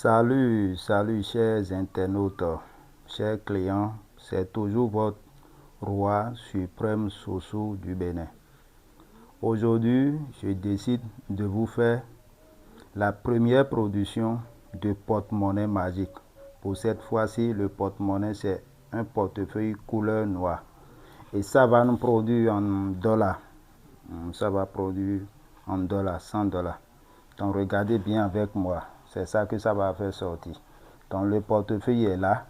Salut chers internautes, chers clients, c'est toujours votre roi suprême Soso du Bénin. Aujourd'hui, je décide de vous faire la première production de porte-monnaie magique. Pour cette fois-ci, le porte-monnaie c'est un portefeuille couleur noire. Et ça va nous produire en dollars. Ça va produire en dollars, 100 dollars. Donc regardez bien avec moi. C'est ça que ça va faire sortir. Donc le portefeuille est là.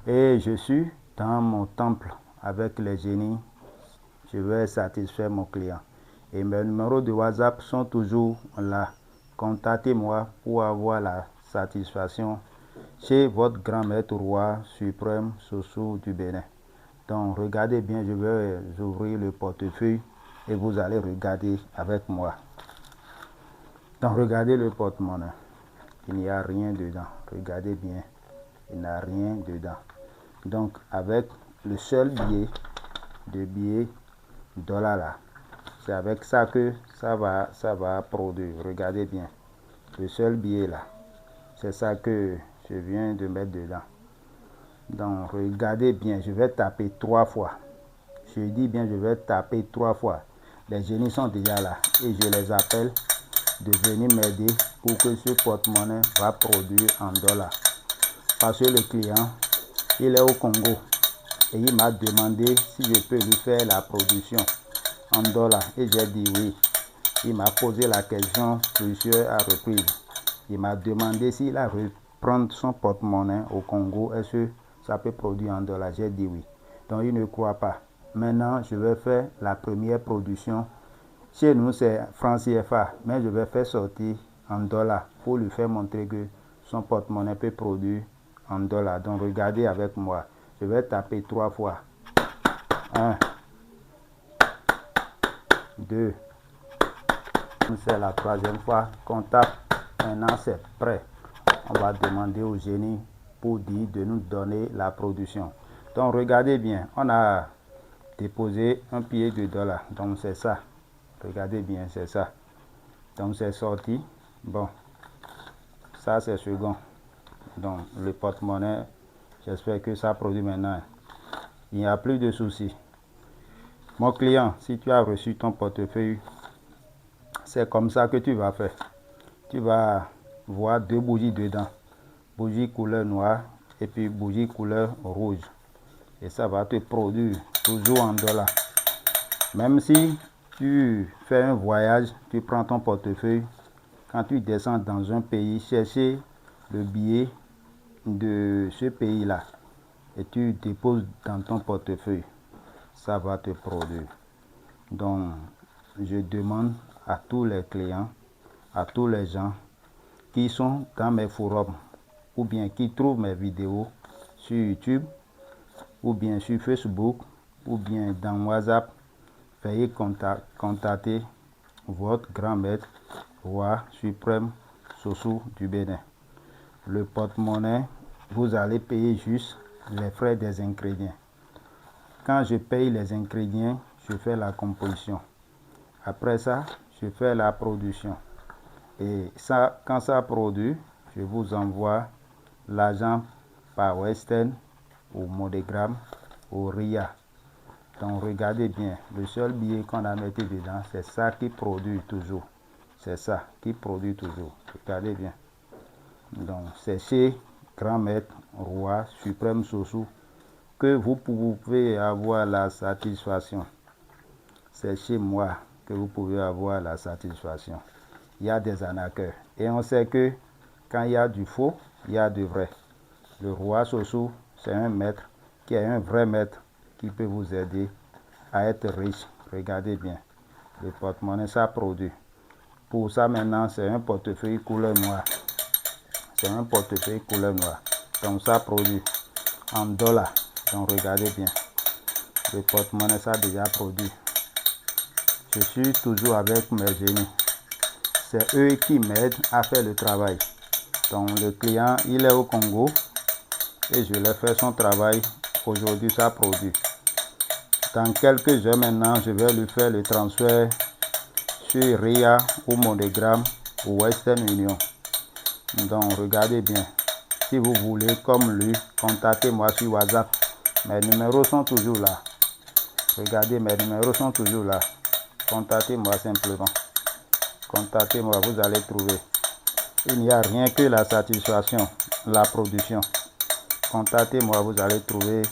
Et je suis dans mon temple avec les génies. Je vais satisfaire mon client. Et mes numéros de WhatsApp sont toujours là. Contactez-moi pour avoir la satisfaction chez votre grand maître roi suprême Soso du Bénin. Donc regardez bien, je vais ouvrir le portefeuille et vous allez regarder avec moi. Donc regardez le porte-monnaie. Il n'y a rien dedans. Regardez bien. Il n'y a rien dedans. Donc avec le seul billet dollar là, c'est avec ça que ça va produire. Regardez bien. Le seul billet là. C'est ça que je viens de mettre dedans. Donc regardez bien. Je vais taper 3 fois. Je dis bien, je vais taper 3 fois. Les génies sont déjà là et je les appelle de venir m'aider pour que ce porte-monnaie va produire en dollars. Parce que le client, il est au Congo et il m'a demandé si je peux lui faire la production en dollars et j'ai dit oui. Il m'a posé la question plusieurs reprises. Il m'a demandé s'il a reprendre son porte-monnaie au Congo, est-ce que ça peut produire en dollars? J'ai dit oui. Donc il ne croit pas. Maintenant, je vais faire la première production. Chez nous, c'est franc CFA, mais je vais faire sortir en dollars pour lui faire montrer que son porte-monnaie peut produire en dollars. Donc, regardez avec moi. Je vais taper 3 fois. 1, 2. C'est la 3e fois qu'on tape. Maintenant, c'est prêt. On va demander au génie pour dire de nous donner la production. Donc, regardez bien. On a déposé un billet de dollars. Donc, c'est ça. Regardez bien, c'est ça. Donc c'est sorti. Bon, ça c'est second. Donc le porte-monnaie, j'espère que ça produit maintenant. Il n'y a plus de soucis. Mon client, si tu as reçu ton portefeuille, c'est comme ça que tu vas faire. Tu vas voir 2 bougies dedans. Bougie couleur noire et puis bougie couleur rouge. Et ça va te produire toujours en dollars. Même si tu fais un voyage, tu prends ton portefeuille, quand tu descends dans un pays, chercher le billet de ce pays-là et tu déposes dans ton portefeuille, ça va te produire. Donc, je demande à tous les clients, à tous les gens qui sont dans mes forums ou bien qui trouvent mes vidéos sur YouTube ou bien sur Facebook ou bien dans WhatsApp, veuillez contacter votre grand maître, roi suprême Soso du Bénin. Le porte-monnaie, vous allez payer juste les frais des ingrédients. Quand je paye les ingrédients, je fais la composition. Après ça, je fais la production. Et ça, quand ça produit, je vous envoie l'argent par Western, ou MoneyGram, ou RIA. Donc regardez bien, le seul billet qu'on a mis dedans, c'est ça qui produit toujours. C'est ça qui produit toujours. Regardez bien. Donc c'est chez Grand Maître Roi Suprême Soso que vous pouvez avoir la satisfaction. C'est chez moi que vous pouvez avoir la satisfaction. Il y a des arnaqueurs. Et on sait que quand il y a du faux, il y a du vrai. Le roi Soso, c'est un maître qui est un vrai maître qui peut vous aider à être riche. Regardez bien. Le porte-monnaie, ça produit. Pour ça, maintenant, c'est un portefeuille couleur noire. C'est un portefeuille couleur noire. Donc, ça produit en dollars. Donc, regardez bien. Le porte-monnaie, ça a déjà produit. Je suis toujours avec mes génies. C'est eux qui m'aident à faire le travail. Donc, le client, il est au Congo et je lui fais son travail. Aujourd'hui, ça produit. Dans quelques heures maintenant, je vais lui faire le transfert sur RIA ou MoneyGram ou Western Union. Donc, regardez bien. Si vous voulez, comme lui, contactez-moi sur WhatsApp. Mes numéros sont toujours là. Regardez, mes numéros sont toujours là. Contactez-moi simplement. Contactez-moi, vous allez trouver. Il n'y a rien que la satisfaction, la production. Contactez-moi, vous allez trouver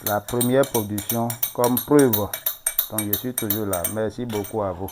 la première production comme preuve. Donc, je suis toujours là. Merci beaucoup à vous.